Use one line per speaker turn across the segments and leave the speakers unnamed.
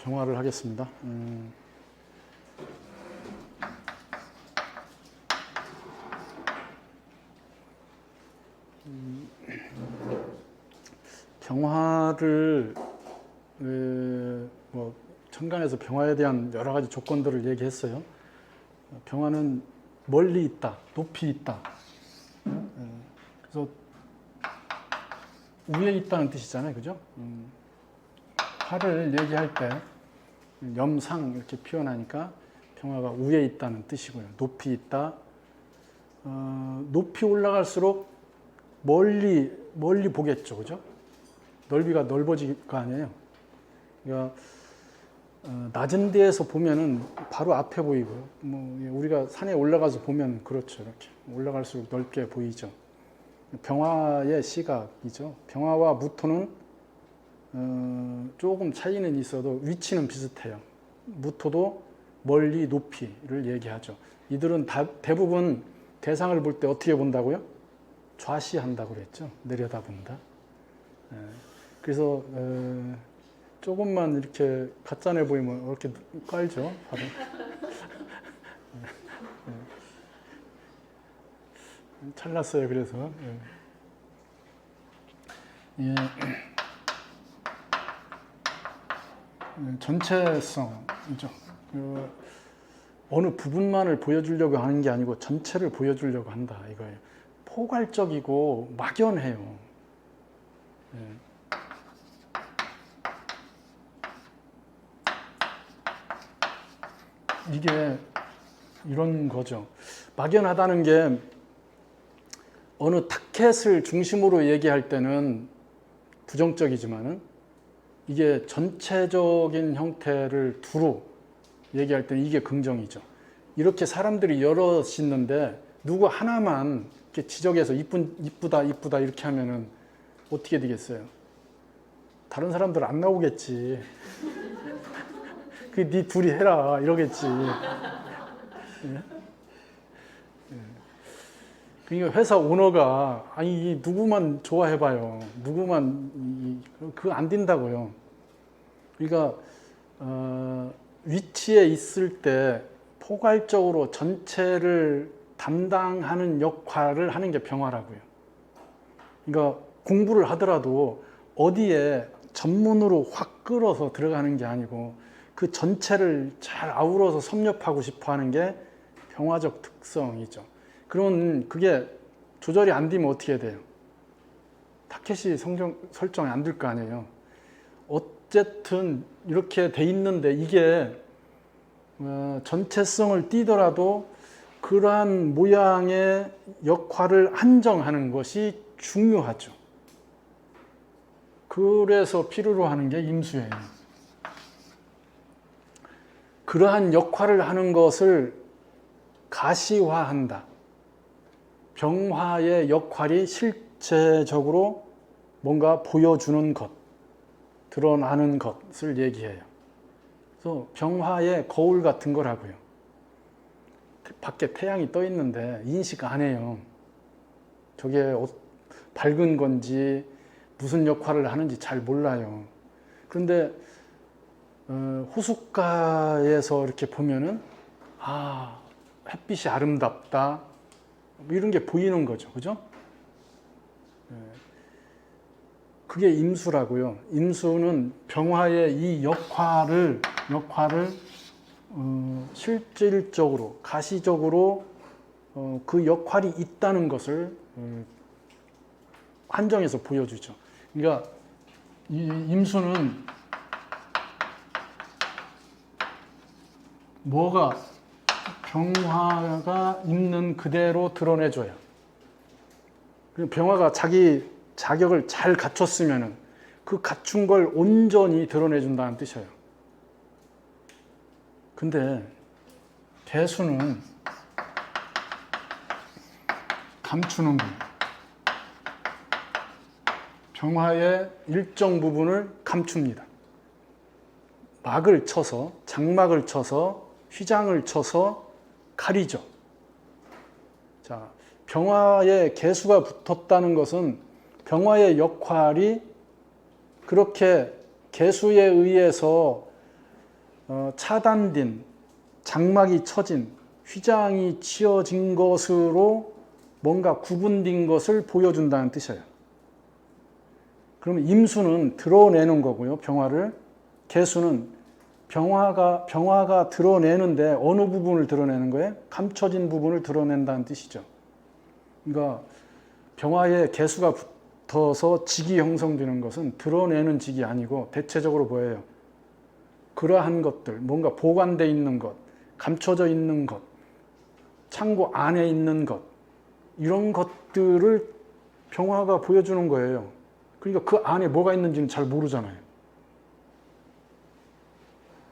병화를 하겠습니다. 병화를 뭐 천간에서 병화에 대한 여러 가지 조건들을 얘기했어요. 병화는 멀리 있다, 높이 있다. 그래서 위에 있다는 뜻이잖아요, 그죠? 화를 얘기할 때 염상 이렇게 표현하니까 병화가 위에 있다는 뜻이고요. 높이 있다. 높이 올라갈수록 멀리 보겠죠, 그죠? 넓이가 넓어질 거 아니에요. 그러니까 낮은 데에서 보면은 바로 앞에 보이고요. 뭐 우리가 산에 올라가서 보면 그렇죠, 이렇게 올라갈수록 넓게 보이죠. 병화의 시각이죠. 병화와 무토는 조금 차이는 있어도 위치는 비슷해요. 무토도 멀리 높이를 얘기하죠. 이들은 대부분 대상을 볼 때 어떻게 본다고요? 좌시한다고 그랬죠. 내려다본다. 그래서 조금만 이렇게 가짜내 보이면 이렇게 깔죠. 바로. 잘났어요. 그래서 예. 전체성이죠. 어느 부분만을 보여주려고 하는 게 아니고 전체를 보여주려고 한다 이거예요. 포괄적이고 막연해요. 예. 이게 이런 거죠. 막연하다는 게 어느 타켓을 중심으로 얘기할 때는 부정적이지만은 이게 전체적인 형태를 두루 얘기할 때는 이게 긍정이죠. 이렇게 사람들이 여럿 있는데 누구 하나만 이렇게 지적해서 이쁘다 이렇게 하면은 어떻게 되겠어요? 다른 사람들 안 나오겠지. 그 네 둘이 해라 이러겠지. 예? 그러니까 회사 오너가 아니 누구만 좋아해봐요. 누구만 그거 안 된다고요. 그러니까 위치에 있을 때 포괄적으로 전체를 담당하는 역할을 하는 게 병화라고요. 그러니까 공부를 하더라도 어디에 전문으로 확 끌어서 들어가는 게 아니고 그 전체를 잘 아우러서 섭렵하고 싶어 하는 게 병화적 특성이죠. 그런 그게 조절이 안 되면 어떻게 돼요? 타켓이 설정이 안 될 거 아니에요. 어쨌든 이렇게 돼 있는데 이게 전체성을 띠더라도 그러한 모양의 역할을 한정하는 것이 중요하죠. 그래서 필요로 하는 게 임수예요. 그러한 역할을 하는 것을 가시화한다. 병화의 역할이 실제적으로 뭔가 보여주는 것, 드러나는 것을 얘기해요. 그래서 병화의 거울 같은 거라고요. 밖에 태양이 떠 있는데 인식 안 해요. 저게 밝은 건지 무슨 역할을 하는지 잘 몰라요. 그런데 호숫가에서 이렇게 보면은 햇빛이 아름답다 이런 게 보이는 거죠, 그죠? 그게 임수라고요. 임수는 병화의 이 역할을 실질적으로 가시적으로 그 역할이 있다는 것을 한정해서 보여주죠. 그러니까 이 임수는 뭐가 병화가 있는 그대로 드러내줘요. 병화가 자기 자격을 잘 갖췄으면 그 갖춘 걸 온전히 드러내준다는 뜻이에요. 근데 개수는 감추는 거예요. 병화의 일정 부분을 감춥니다. 막을 쳐서, 장막을 쳐서, 휘장을 쳐서 가리죠. 자, 병화에 개수가 붙었다는 것은 병화의 역할이 그렇게 개수에 의해서 차단된, 장막이 쳐진, 휘장이 치어진 것으로 뭔가 구분된 것을 보여준다는 뜻이에요. 그러면 임수는 드러내는 거고요, 병화를. 개수는 병화가 드러내는데 어느 부분을 드러내는 거예요? 감춰진 부분을 드러낸다는 뜻이죠. 그러니까 병화에 개수가 붙어서 직이 형성되는 것은 드러내는 직이 아니고 대체적으로 뭐예요? 그러한 것들, 뭔가 보관되어 있는 것, 감춰져 있는 것, 창고 안에 있는 것, 이런 것들을 병화가 보여주는 거예요. 그러니까 그 안에 뭐가 있는지는 잘 모르잖아요.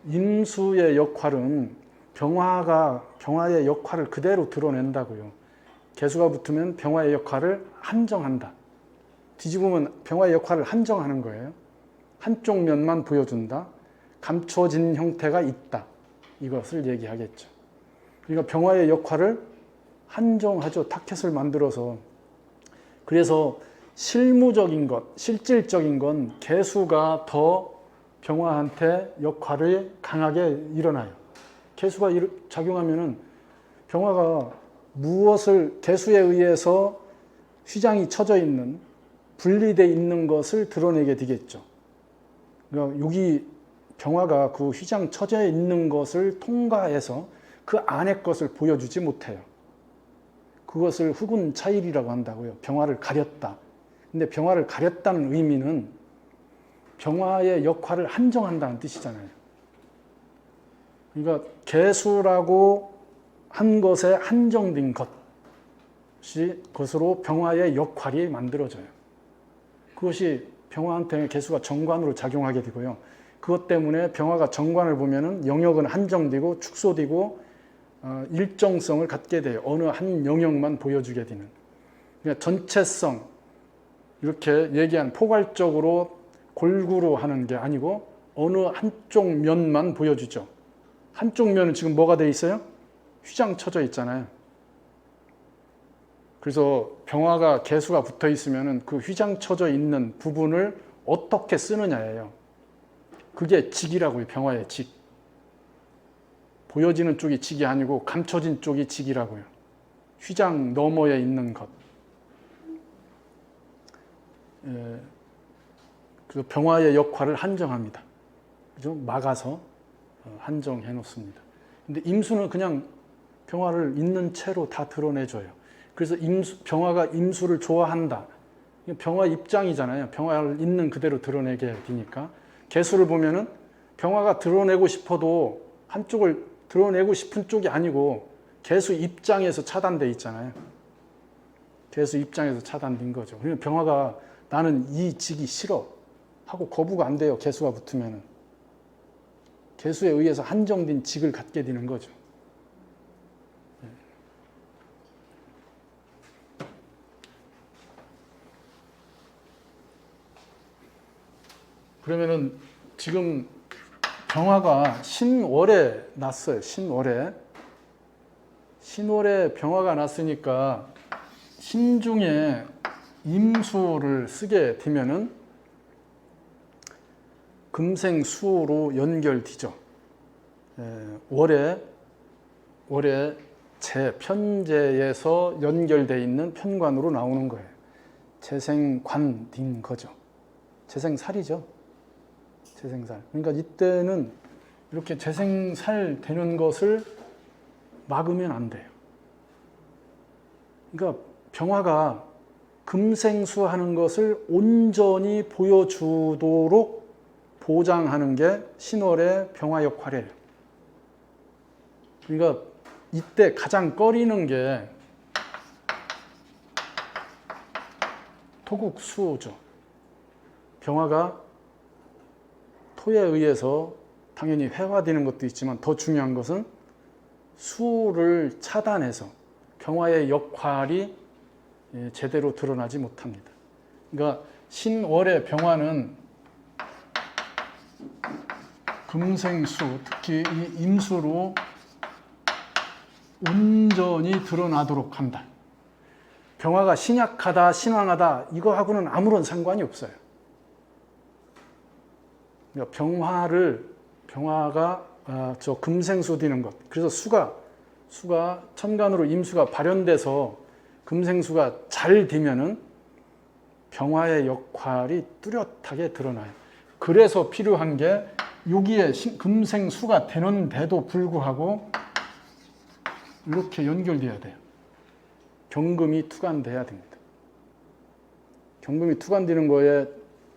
임수의 역할은 병화의 역할을 그대로 드러낸다고요. 개수가 붙으면 병화의 역할을 한정한다. 뒤집으면 병화의 역할을 한정하는 거예요. 한쪽 면만 보여준다. 감춰진 형태가 있다. 이것을 얘기하겠죠. 그러니까 병화의 역할을 한정하죠. 타켓을 만들어서. 그래서 실무적인 것, 실질적인 건 개수가 더 병화한테 역할이 강하게 일어나요. 개수가 작용하면은 병화가 무엇을 개수에 의해서 휘장이 쳐져 있는, 분리되어 있는 것을 드러내게 되겠죠. 그러니까 여기 병화가 그 휘장 쳐져 있는 것을 통과해서 그 안의 것을 보여주지 못해요. 그것을 흑운 차일이라고 한다고요. 병화를 가렸다. 근데 병화를 가렸다는 의미는 병화의 역할을 한정한다는 뜻이잖아요. 그러니까 개수라고 한 것에 한정된 것으로 병화의 역할이 만들어져요. 그것이 병화한테 개수가 정관으로 작용하게 되고요. 그것 때문에 병화가 정관을 보면은 영역은 한정되고 축소되고 일정성을 갖게 돼요. 어느 한 영역만 보여주게 되는. 그러니까 전체성, 이렇게 얘기한 포괄적으로 골고루 하는 게 아니고 어느 한쪽 면만 보여주죠. 한쪽 면은 지금 뭐가 돼 있어요? 휘장 쳐져 있잖아요. 그래서 병화가 개수가 붙어 있으면 그 휘장 쳐져 있는 부분을 어떻게 쓰느냐예요. 그게 직이라고요. 병화의 직. 보여지는 쪽이 직이 아니고 감춰진 쪽이 직이라고요. 휘장 너머에 있는 것. 그 병화의 역할을 한정합니다. 그죠? 막아서 한정해 놓습니다. 근데 임수는 그냥 병화를 있는 채로 다 드러내줘요. 그래서 병화가 임수를 좋아한다. 병화 입장이잖아요. 병화를 있는 그대로 드러내게 되니까. 개수를 보면은 병화가 드러내고 싶어도 한쪽을 드러내고 싶은 쪽이 아니고 개수 입장에서 차단돼 있잖아요. 개수 입장에서 차단된 거죠. 그러니까 병화가 나는 이 직이 싫어 하고 거부가 안 돼요. 개수가 붙으면은. 개수에 의해서 한정된 직을 갖게 되는 거죠. 그러면은 지금 병화가 신월에 났어요. 신월에 병화가 났으니까 신중에 임수를 쓰게 되면은 금생수로 연결되죠. 월에 편제에서 연결되어 있는 편관으로 나오는 거예요. 재생관인 거죠. 재생살이죠. 재생살. 그러니까 이때는 이렇게 재생살 되는 것을 막으면 안 돼요. 그러니까 병화가 금생수하는 것을 온전히 보여주도록 보장하는 게 신월의 병화 역할이에요. 그러니까 이때 가장 꺼리는 게 토국수죠. 병화가 토에 의해서 당연히 회화되는 것도 있지만 더 중요한 것은 수를 차단해서 병화의 역할이 제대로 드러나지 못합니다. 그러니까 신월의 병화는 금생수, 특히 이 임수로 온전히 드러나도록 한다. 병화가 신약하다, 신왕하다 이거하고는 아무런 상관이 없어요. 그러니까 병화가 저 금생수 되는 것. 그래서 수가 천간으로 임수가 발현돼서 금생수가 잘 되면은 병화의 역할이 뚜렷하게 드러나요. 그래서 필요한 게 여기에 금생수가 되는데도 불구하고 이렇게 연결돼야 돼요. 경금이 투관돼야 됩니다. 경금이 투관되는 거에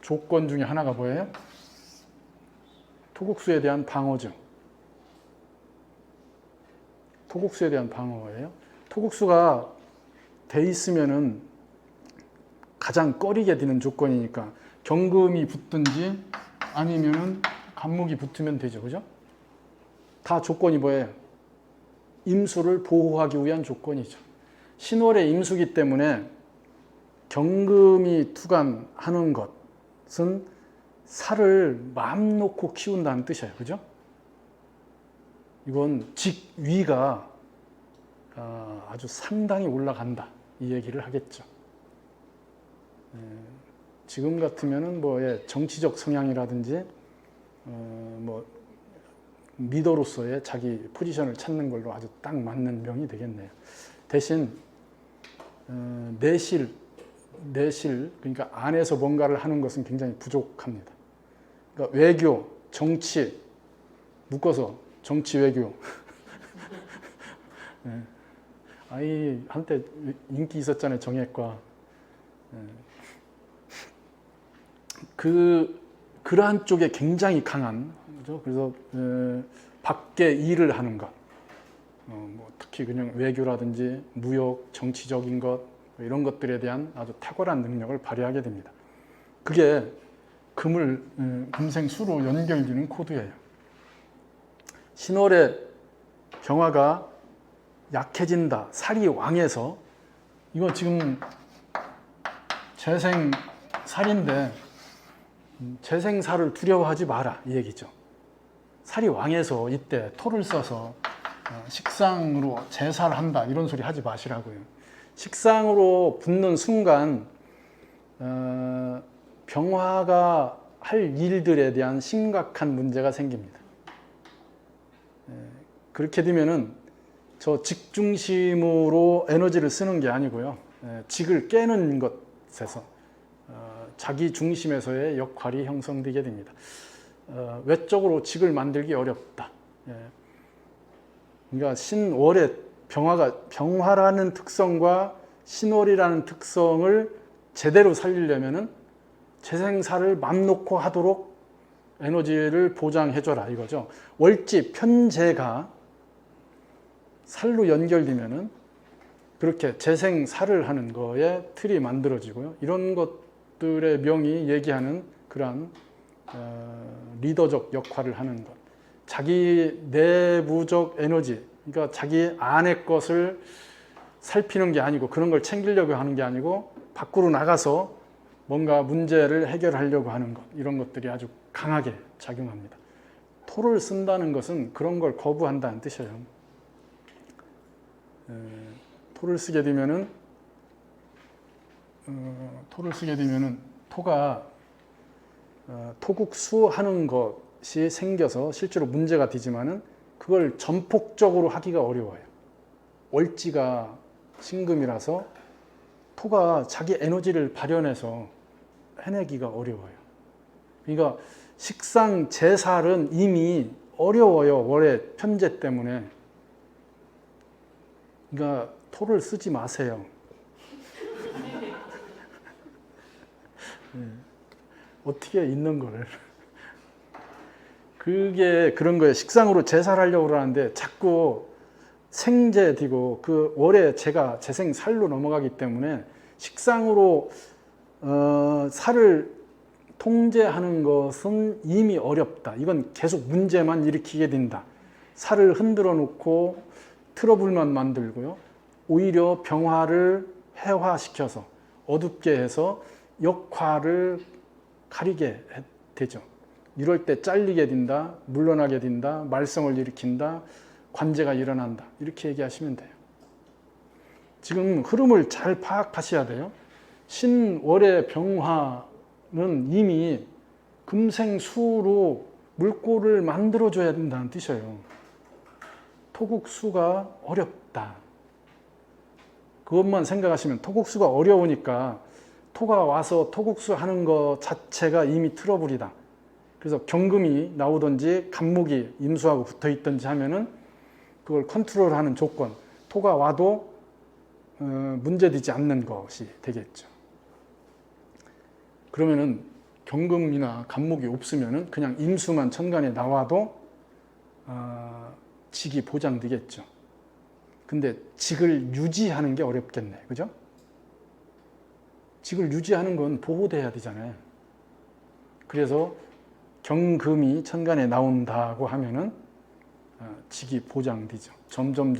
조건 중에 하나가 뭐예요? 토국수에 대한 방어죠. 토국수에 대한 방어예요. 토국수가 돼 있으면은 가장 꺼리게 되는 조건이니까 경금이 붙든지 아니면은 간목이 붙으면 되죠. 그죠? 다 조건이 뭐예요? 임수를 보호하기 위한 조건이죠. 신월의 임수기 때문에 경금이 투관하는 것은 살을 마음 놓고 키운다는 뜻이에요. 그죠? 이건 직위가 아주 상당히 올라간다. 이 얘기를 하겠죠. 지금 같으면은 정치적 성향이라든지 뭐 리더로서의 자기 포지션을 찾는 걸로 아주 딱 맞는 명이 되겠네요. 대신 내실 그러니까 안에서 뭔가를 하는 것은 굉장히 부족합니다. 그러니까 외교, 정치 묶어서 정치 외교. 아이 한때 인기 있었잖아요. 정예과. 그러한 쪽에 굉장히 강한 거죠. 그래서 밖에 일을 하는 것, 뭐 특히 그냥 외교라든지 무역, 정치적인 것 이런 것들에 대한 아주 탁월한 능력을 발휘하게 됩니다. 그게 금생수로 연결되는 코드예요. 신월의 병화가 약해진다, 살이 왕해서 이거 지금 재생살인데 재생살을 두려워하지 마라 이 얘기죠. 살이 왕해서 이때 토를 써서 식상으로 제살한다 이런 소리 하지 마시라고요. 식상으로 붙는 순간 병화가 할 일들에 대한 심각한 문제가 생깁니다. 그렇게 되면은 저 직중심으로 에너지를 쓰는 게 아니고요. 직을 깨는 것에서 자기 중심에서의 역할이 형성되게 됩니다. 외적으로 직을 만들기 어렵다. 그러니까 신월의 병화라는 특성과 신월이라는 특성을 제대로 살리려면은 재생살을 맘 놓고 하도록 에너지를 보장해줘라 이거죠. 월지 편재가 살로 연결되면은 그렇게 재생살을 하는 거에 틀이 만들어지고요. 이런 것들의 명이 얘기하는 그러한 리더적 역할을 하는 것. 자기 내부적 에너지, 그러니까 자기 안의 것을 살피는 게 아니고 그런 걸 챙기려고 하는 게 아니고 밖으로 나가서 뭔가 문제를 해결하려고 하는 것. 이런 것들이 아주 강하게 작용합니다. 토를 쓴다는 것은 그런 걸 거부한다는 뜻이에요. 토를 쓰게 되면은 토가 토국수하는 것이 생겨서 실제로 문제가 되지만은 그걸 전폭적으로 하기가 어려워요. 월지가 신금이라서 토가 자기 에너지를 발현해서 해내기가 어려워요. 그러니까 식상 제살은 이미 어려워요. 월의 편재 때문에. 그러니까 토를 쓰지 마세요. 어떻게 있는 거를. 그게 그런 거예요. 식상으로 제살하려고 그러는데 자꾸 생재되고 그 월의 재가 재생살로 넘어가기 때문에 식상으로 살을 통제하는 것은 이미 어렵다. 이건 계속 문제만 일으키게 된다. 살을 흔들어 놓고 트러블만 만들고요. 오히려 병화를 해화시켜서 어둡게 해서 역할을 가리게 되죠. 이럴 때 잘리게 된다, 물러나게 된다, 말썽을 일으킨다, 관제가 일어난다. 이렇게 얘기하시면 돼요. 지금 흐름을 잘 파악하셔야 돼요. 신월의 병화는 이미 금생수로 물꼬를 만들어줘야 된다는 뜻이에요. 토국수가 어렵다. 그것만 생각하시면 토국수가 어려우니까 토가 와서 토국수 하는 것 자체가 이미 트러블이다. 그래서 경금이 나오든지 간목이 임수하고 붙어 있든지 하면은 그걸 컨트롤하는 조건, 토가 와도 문제되지 않는 것이 되겠죠. 그러면은 경금이나 간목이 없으면은 그냥 임수만 천간에 나와도 직이 보장되겠죠. 근데 직을 유지하는 게 어렵겠네. 그죠? 직을 유지하는 건 보호돼야 되잖아요. 그래서 경금이 천간에 나온다고 하면은 직이 보장되죠. 점점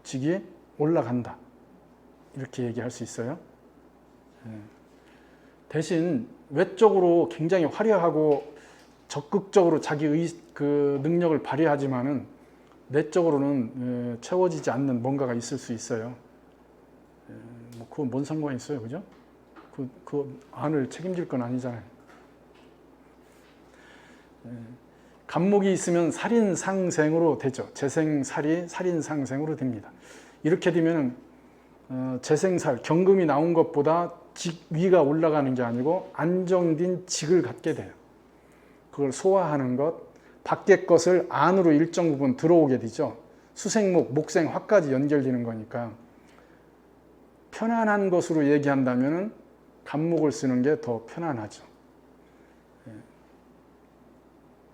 직이 올라간다. 이렇게 얘기할 수 있어요. 대신 외적으로 굉장히 화려하고 적극적으로 자기의 그 능력을 발휘하지만은 내적으로는 채워지지 않는 뭔가가 있을 수 있어요. 뭐 그건 뭔 상관이 있어요, 그죠? 그 안을 책임질 건 아니잖아요. 간목이 있으면 살인상생으로 되죠. 재생살이 살인상생으로 됩니다. 이렇게 되면 재생살, 경금이 나온 것보다 직 위가 올라가는 게 아니고 안정된 직을 갖게 돼요. 그걸 소화하는 것, 밖의 것을 안으로 일정 부분 들어오게 되죠. 수생목, 목생, 화까지 연결되는 거니까 편안한 것으로 얘기한다면 간목을 쓰는 게 더 편안하죠.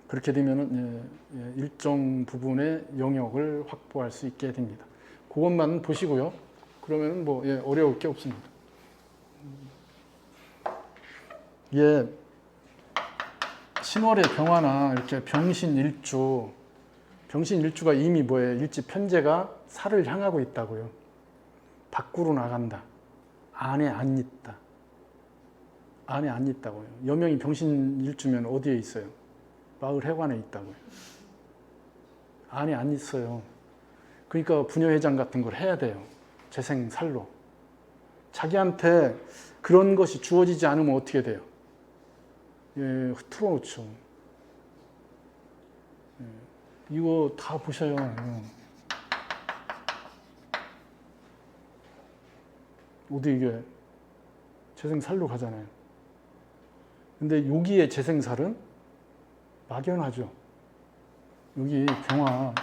그렇게 되면 일정 부분의 영역을 확보할 수 있게 됩니다. 그것만 보시고요. 그러면 뭐 어려울 게 없습니다. 예, 신월의 병화나 이렇게 병신일주, 병신일주가 이미 뭐예요? 일지 편제가 살을 향하고 있다고요. 밖으로 나간다. 안에 안 있다. 안에 안 있다고요. 여명이 병신일주면 어디에 있어요? 마을 해관에 있다고요. 안에 안 있어요. 그러니까 부녀회장 같은 걸 해야 돼요. 재생살로. 자기한테 그런 것이 주어지지 않으면 어떻게 돼요? 흐트러 놓죠. 이거 다 보셔요. 어디 이게 재생살로 가잖아요. 근데 여기에 재생살은 막연하죠. 여기 병화,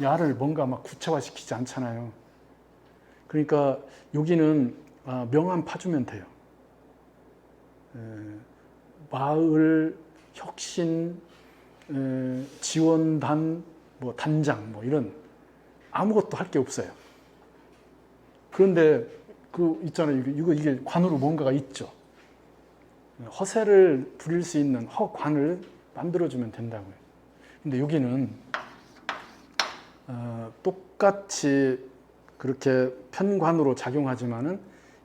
야를 뭔가 막 구체화시키지 않잖아요. 그러니까 여기는 명함 파주면 돼요. 마을 혁신 지원단 뭐 단장 뭐 이런 아무것도 할 게 없어요. 그런데 그 있잖아요. 이게 관으로 뭔가가 있죠. 허세를 부릴 수 있는 허관을 만들어주면 된다고요. 근데 여기는 똑같이 그렇게 편관으로 작용하지만은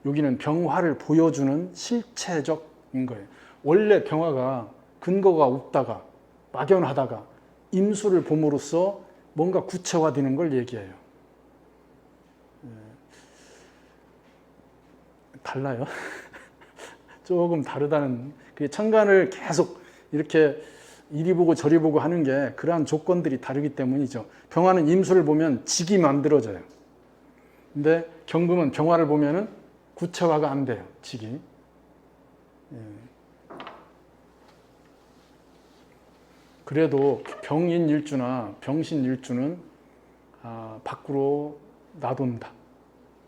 여기는 병화를 보여주는 실체적인 거예요. 원래 병화가 근거가 없다가 막연하다가 임수를 봄으로써 뭔가 구체화되는 걸 얘기해요. 달라요. 조금 다르다는, 그 천간을 계속 이렇게 이리 보고 저리 보고 하는 게 그러한 조건들이 다르기 때문이죠. 병화는 임수를 보면 직이 만들어져요. 근데 경금은 병화를 보면은 구체화가 안 돼요. 직이. 그래도 병인일주나 병신일주는 밖으로 놔둔다.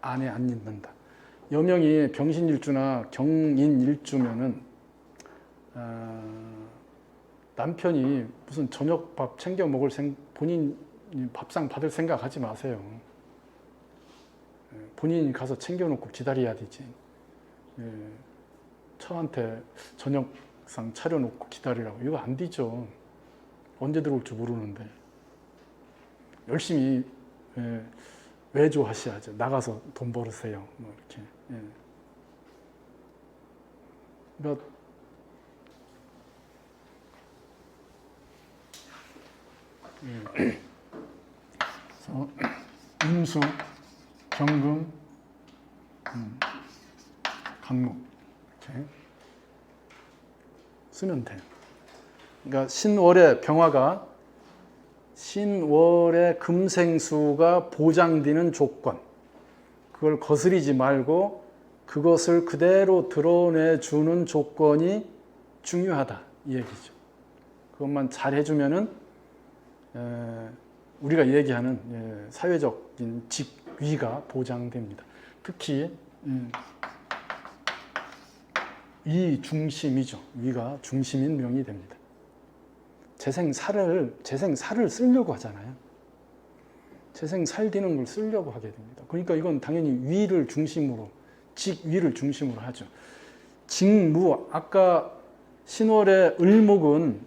안에 안 있는다. 여명이 병신일주나 경인일주면은 남편이 무슨 저녁밥 챙겨 먹을 본인 밥상 받을 생각하지 마세요. 본인이 가서 챙겨놓고 기다려야 되지. 처한테 저녁상 차려놓고 기다리라고. 이거 안 되죠. 언제 들어올 줄 모르는데. 열심히 외조하셔야죠. 나가서 돈 벌으세요. 뭐 이렇게. 그러니까 임수, 경금, 간목 이렇게 쓰면 돼요. 그러니까 신월의 병화가 신월의 금생수가 보장되는 조건, 그걸 거스리지 말고 그것을 그대로 드러내주는 조건이 중요하다 이 얘기죠. 그것만 잘 해주면은 우리가 얘기하는 사회적인 직위가 보장됩니다. 특히 위 중심이죠. 위가 중심인 명이 됩니다. 재생살을 쓰려고 하잖아요. 재생살 되는 걸 쓰려고 하게 됩니다. 그러니까 이건 당연히 위를 중심으로, 직위를 중심으로 하죠. 직무, 아까 신월의 을목은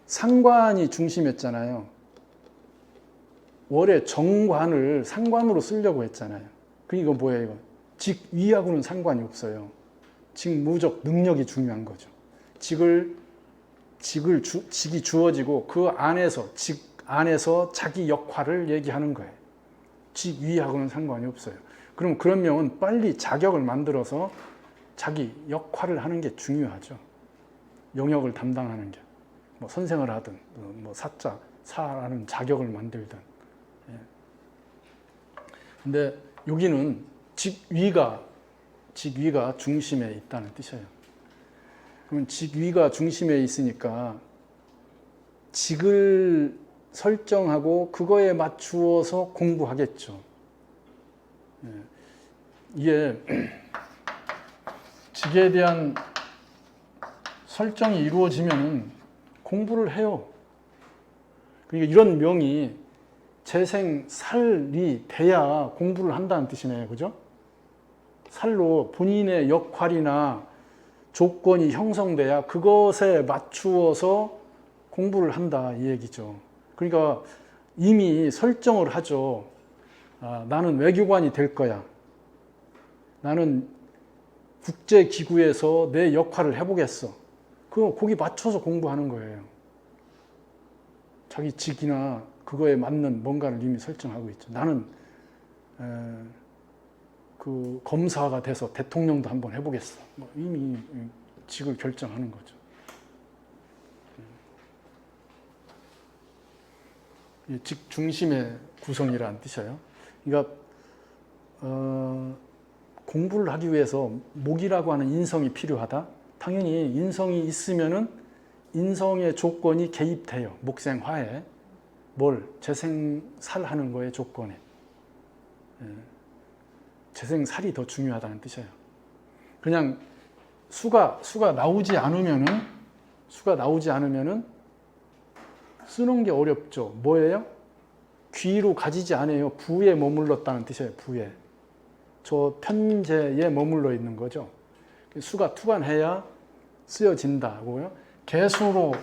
상관이 중심이었잖아요. 월의 정관을 상관으로 쓰려고 했잖아요. 그러니까 뭐예요, 이거? 직위하고는 상관이 없어요. 직무적 능력이 중요한 거죠. 직이 주어지고 그 안에서, 직 안에서 자기 역할을 얘기하는 거예요. 직위하고는 상관이 없어요. 그럼 그런 명은 빨리 자격을 만들어서 자기 역할을 하는 게 중요하죠. 영역을 담당하는 게. 뭐 선생을 하든, 뭐 사라는 자격을 만들든. 근데 여기는 직위가 중심에 있다는 뜻이에요. 그러면 직위가 중심에 있으니까 직을 설정하고 그거에 맞추어서 공부하겠죠. 이게 직에 대한 설정이 이루어지면 공부를 해요. 그러니까 이런 명이 재생살이 돼야 공부를 한다는 뜻이네요. 그죠? 살로 본인의 역할이나 조건이 형성돼야 그것에 맞추어서 공부를 한다 이 얘기죠. 그러니까 이미 설정을 하죠. 나는 외교관이 될 거야. 나는 국제기구에서 내 역할을 해보겠어. 거기 맞춰서 공부하는 거예요. 자기 직이나 그거에 맞는 뭔가를 이미 설정하고 있죠. 나는 그 검사가 돼서 대통령도 한번 해보겠어. 이미 직을 결정하는 거죠. 직 중심의 구성이라는 뜻이에요. 그러니까 공부를 하기 위해서 목이라고 하는 인성이 필요하다. 당연히 인성이 있으면은 인성의 조건이 개입돼요. 목생화에 재생살하는 거의 조건에. 재생살이 더 중요하다는 뜻이에요. 그냥 수가 나오지 않으면은 쓰는 게 어렵죠. 뭐예요? 귀로 가지지 않아요. 부에 머물렀다는 뜻이에요. 부에. 저 편재에 머물러 있는 거죠. 수가 투관해야 쓰여진다고요. 개수로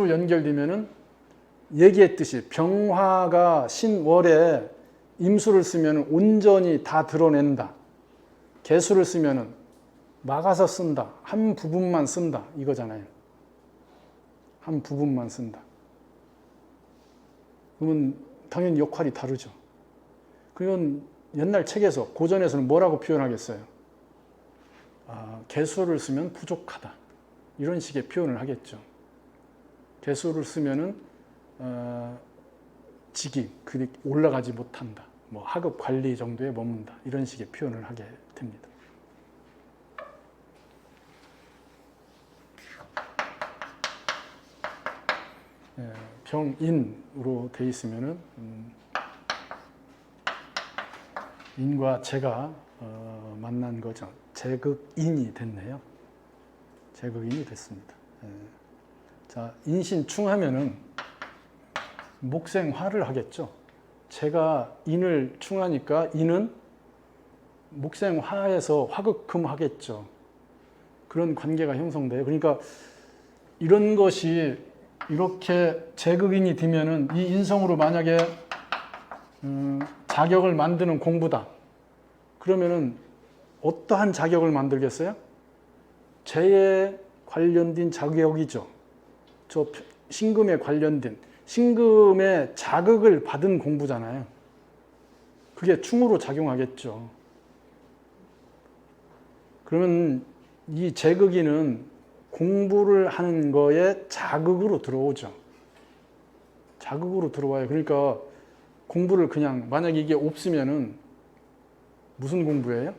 연결되면은 얘기했듯이 병화가 신월에 임수를 쓰면 온전히 다 드러낸다. 개수를 쓰면 막아서 쓴다. 한 부분만 쓴다. 이거잖아요. 한 부분만 쓴다. 그러면 당연히 역할이 다르죠. 그건 옛날 책에서, 고전에서는 뭐라고 표현하겠어요? 개수를 쓰면 부족하다. 이런 식의 표현을 하겠죠. 개수를 쓰면은 직이 올라가지 못한다. 하급 관리 정도에 머문다. 이런 식의 표현을 하게 됩니다. 병인으로 되어 있으면은 인과 재가 만난 거죠. 재극인이 됐네요. 재극인이 됐습니다. 자, 인신충하면은 목생화를 하겠죠. 재가 인을 충하니까 인은 목생화에서 화극금하겠죠. 그런 관계가 형성돼요. 그러니까 이런 것이 이렇게 재극인이 되면은 이 인성으로 만약에 자격을 만드는 공부다. 그러면은 어떠한 자격을 만들겠어요? 재에 관련된 자격이죠. 저 신금에 관련된, 신금의 자극을 받은 공부잖아요. 그게 충으로 작용하겠죠. 그러면 이 재극인은 공부를 하는 거에 자극으로 들어오죠. 자극으로 들어와요. 그러니까 공부를 그냥 만약에 이게 없으면은 무슨 공부예요?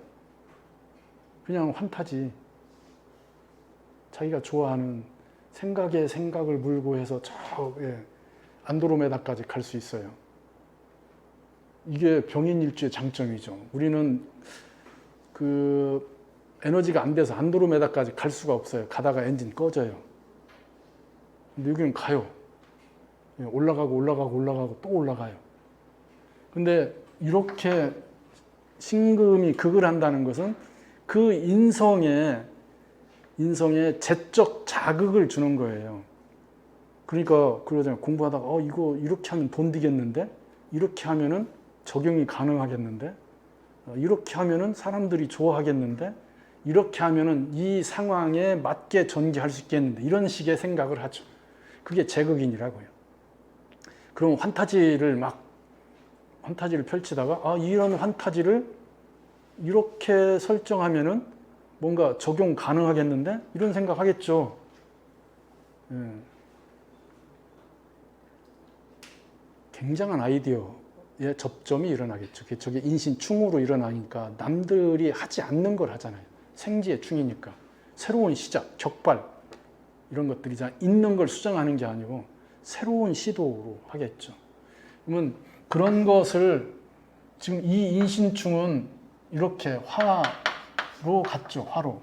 그냥 환타지. 자기가 좋아하는 생각에 생각을 물고 해서 저 안드로메다까지 갈 수 있어요. 이게 병인일주의 장점이죠. 우리는 그 에너지가 안 돼서 안드로메다까지 갈 수가 없어요. 가다가 엔진 꺼져요. 근데 여기는 가요. 올라가고 올라가고 올라가고 또 올라가요. 근데 이렇게 신금이 극을 한다는 것은 그 인성에 재적 자극을 주는 거예요. 그러니까 그러잖아요. 공부하다가 이거 이렇게 하면 돈 되겠는데? 이렇게 하면은 적용이 가능하겠는데? 이렇게 하면은 사람들이 좋아하겠는데? 이렇게 하면은 이 상황에 맞게 전개할 수 있겠는데? 이런 식의 생각을 하죠. 그게 재극인이라고요. 그럼 환타지를 펼치다가 이런 환타지를 이렇게 설정하면은 뭔가 적용 가능하겠는데? 이런 생각 하겠죠. 굉장한 아이디어의 접점이 일어나겠죠. 저게 인신충으로 일어나니까 남들이 하지 않는 걸 하잖아요. 생지의 충이니까. 새로운 시작, 격발 이런 것들이 있는 걸 수정하는 게 아니고 새로운 시도로 하겠죠. 그러면 그런 것을 지금 이 인신충은 이렇게 화로 갔죠. 화로.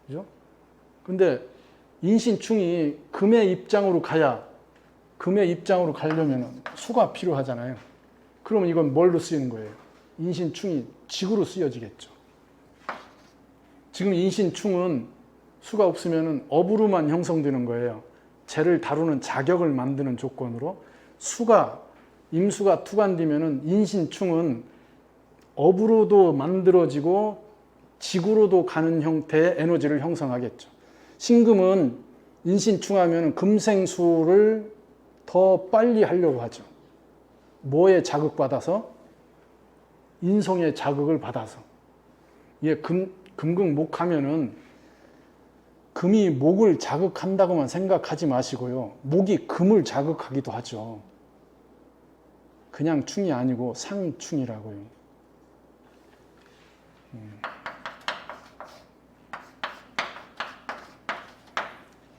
그죠? 근데 인신충이 금의 입장으로 가려면 수가 필요하잖아요. 그러면 이건 뭘로 쓰이는 거예요? 인신충이 직으로 쓰여지겠죠. 지금 인신충은 수가 없으면 업으로만 형성되는 거예요. 재를 다루는 자격을 만드는 조건으로 임수가 투관되면 인신충은 업으로도 만들어지고 직으로도 가는 형태의 에너지를 형성하겠죠. 신금은 인신충하면 금생수를 더 빨리 하려고 하죠. 뭐에 자극받아서? 인성의 자극을 받아서. 이게 금극목하면은 금이 목을 자극한다고만 생각하지 마시고요. 목이 금을 자극하기도 하죠. 그냥 충이 아니고 상충이라고요.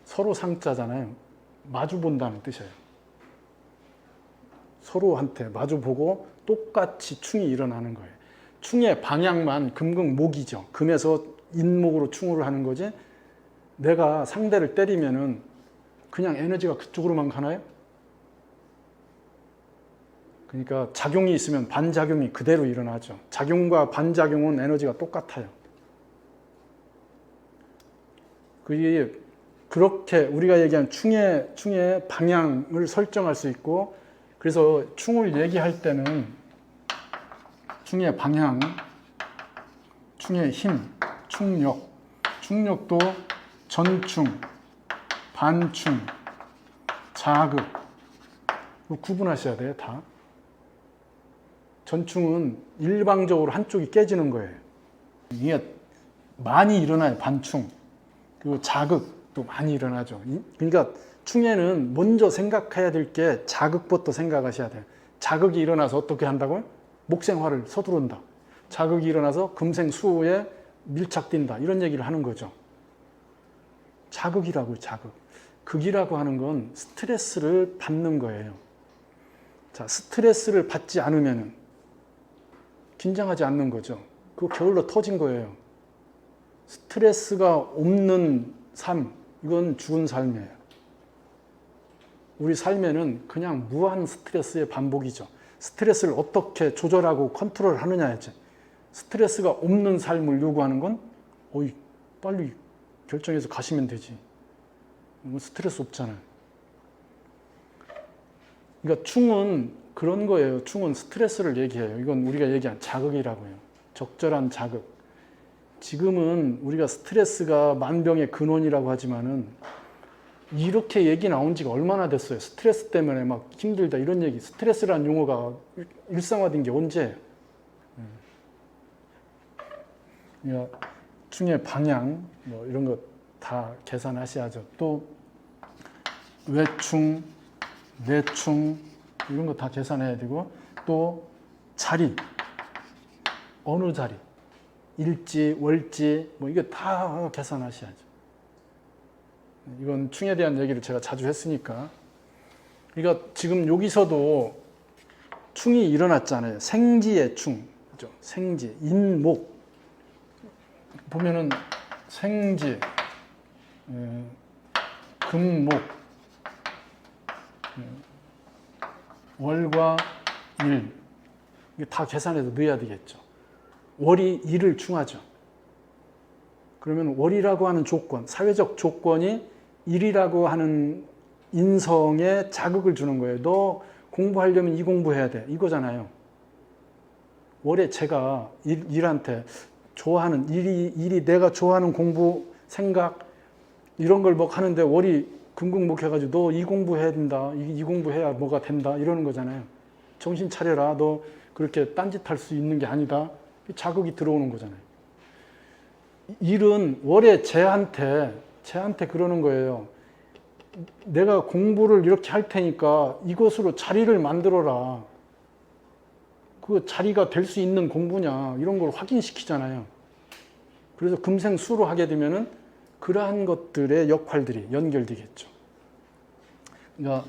서로 상자잖아요. 마주 본다는 뜻이에요. 서로한테 마주 보고 똑같이 충이 일어나는 거예요. 충의 방향만 금극목이죠. 금에서 인목으로 충을 하는 거지. 내가 상대를 때리면은 그냥 에너지가 그쪽으로만 가나요? 그러니까 작용이 있으면 반작용이 그대로 일어나죠. 작용과 반작용은 에너지가 똑같아요. 그게 그렇게 우리가 얘기한 충의 방향을 설정할 수 있고, 그래서 충을 얘기할 때는 충의 방향, 충의 힘, 충력도 전충, 반충, 자극 구분하셔야 돼요. 다. 전충은 일방적으로 한쪽이 깨지는 거예요. 이게 많이 일어나요. 반충. 그리고 자극도 많이 일어나죠. 그러니까 충에는 먼저 생각해야 될 게 자극부터 생각하셔야 돼요. 자극이 일어나서 어떻게 한다고요? 목생화를 서두른다. 자극이 일어나서 금생수에 밀착된다. 이런 얘기를 하는 거죠. 자극이라고요. 자극. 극이라고 하는 건 스트레스를 받는 거예요. 자, 스트레스를 받지 않으면 긴장하지 않는 거죠. 그거 게을러 터진 거예요. 스트레스가 없는 삶, 이건 죽은 삶이에요. 우리 삶에는 그냥 무한 스트레스의 반복이죠. 스트레스를 어떻게 조절하고 컨트롤하느냐였지. 스트레스가 없는 삶을 요구하는 건 빨리 결정해서 가시면 되지. 스트레스 없잖아요. 그러니까 충은 그런 거예요. 충은 스트레스를 얘기해요. 이건 우리가 얘기한 자극이라고요. 적절한 자극. 지금은 우리가 스트레스가 만병의 근원이라고 하지만은 이렇게 얘기 나온 지가 얼마나 됐어요. 스트레스 때문에 막 힘들다 이런 얘기. 스트레스라는 용어가 일상화된 게 언제예요? 충의 방향 이런 것 다 계산하셔야죠. 또 외충, 내충 이런 거 다 계산해야 되고, 또 자리, 어느 자리, 일지, 월지 뭐 이거 다 계산하셔야죠. 이건 충에 대한 얘기를 제가 자주 했으니까. 그러니까 지금 여기서도 충이 일어났잖아요. 생지의 충, 그죠? 생지, 인목 보면은 생지, 금목, 월과 일 이게 다 계산해서 넣어야 되겠죠. 월이 일을 충하죠. 그러면 월이라고 하는 조건, 사회적 조건이 일이라고 하는 인성에 자극을 주는 거예요. 너 공부하려면 이 공부해야 돼. 이거잖아요. 월에 제가 일한테 좋아하는 일이 내가 좋아하는 공부, 생각 이런 걸 막 하는데 월이 금극목해가지고 너 이 공부해야 된다. 이 공부해야 뭐가 된다. 이러는 거잖아요. 정신 차려라. 너 그렇게 딴짓할 수 있는 게 아니다. 자극이 들어오는 거잖아요. 일은 월에 쟤한테 그러는 거예요. 내가 공부를 이렇게 할 테니까 이것으로 자리를 만들어라. 그 자리가 될 수 있는 공부냐 이런 걸 확인시키잖아요. 그래서 금생수로 하게 되면은 그러한 것들의 역할들이 연결되겠죠. 그러니까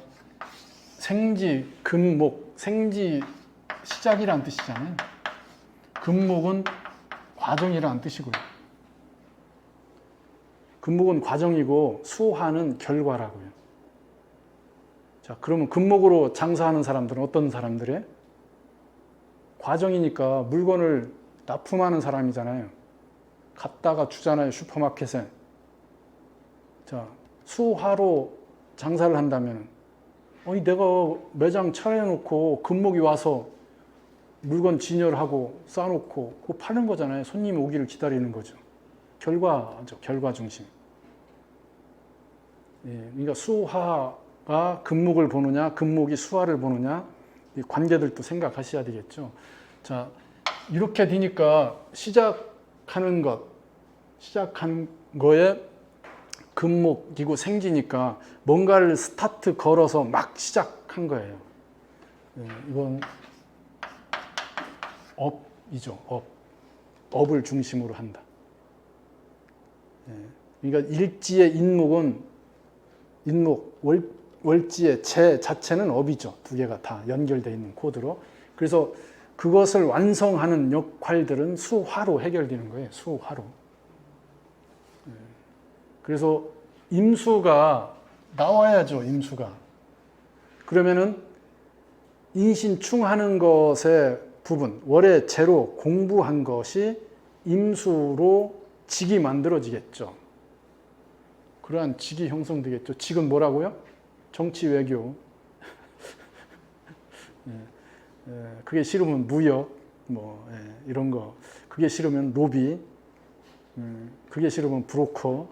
생지, 금목, 생지 시작이란 뜻이잖아요. 금목은 과정이란 뜻이고요. 금목은 과정이고 수화는 결과라고요. 자, 그러면 금목으로 장사하는 사람들은 어떤 사람들이에요? 과정이니까 물건을 납품하는 사람이잖아요. 갖다가 주잖아요, 슈퍼마켓에. 자, 수화로 장사를 한다면, 내가 매장 차려놓고 금목이 와서 물건 진열하고 쌓아놓고 그거 파는 거잖아요. 손님이 오기를 기다리는 거죠. 결과죠, 결과 중심. 그러니까 수화가 금목을 보느냐, 금목이 수화를 보느냐, 이 관계들도 생각하셔야 되겠죠. 자, 이렇게 되니까 시작하는 거에 금목이고 생지니까 뭔가를 스타트 걸어서 막 시작한 거예요. 이건 업이죠, 업. 업을 중심으로 한다. 그러니까 일지의 인목, 월지의 재 자체는 업이죠. 두 개가 다 연결되어 있는 코드로. 그래서 그것을 완성하는 역할들은 수화로 해결되는 거예요. 수화로. 그래서 임수가 나와야죠. 임수가. 그러면은 인신충하는 것의 부분, 월의 재로 공부한 것이 임수로 직이 만들어지겠죠. 그러한 직이 형성되겠죠. 직은 뭐라고요? 정치, 외교. 그게 싫으면 무역, 이런 거. 그게 싫으면 로비. 그게 싫으면 브로커.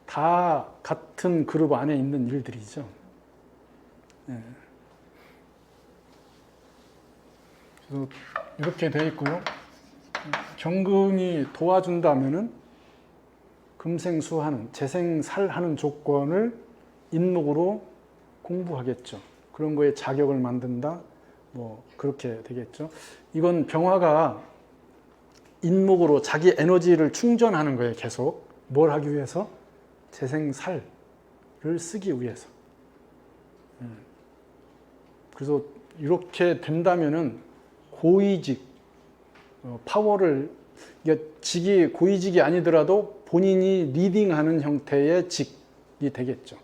다 같은 그룹 안에 있는 일들이죠. 그래서 이렇게 돼 있고요. 경금이 도와준다면은 금생수하는, 재생살하는 조건을 인목으로 공부하겠죠. 그런 거에 자격을 만든다. 그렇게 되겠죠. 이건 병화가 인목으로 자기 에너지를 충전하는 거예요. 계속. 뭘 하기 위해서? 재생살을 쓰기 위해서. 그래서 이렇게 된다면은 고위직, 파워를, 직이 고위직이 아니더라도 본인이 리딩하는 형태의 직이 되겠죠.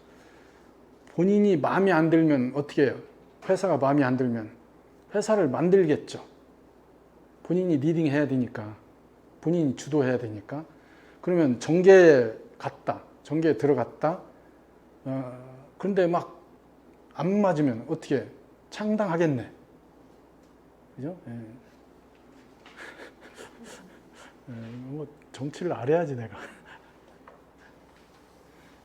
본인이 마음에 안 들면 어떻게 해요? 회사가 마음에 안 들면 회사를 만들겠죠. 본인이 리딩해야 되니까, 본인이 주도해야 되니까. 그러면 정계에 갔다, 정계에 들어갔다. 그런데 막 안 맞으면 어떻게 창당하겠네. 그죠? 정치를 알아야지 내가.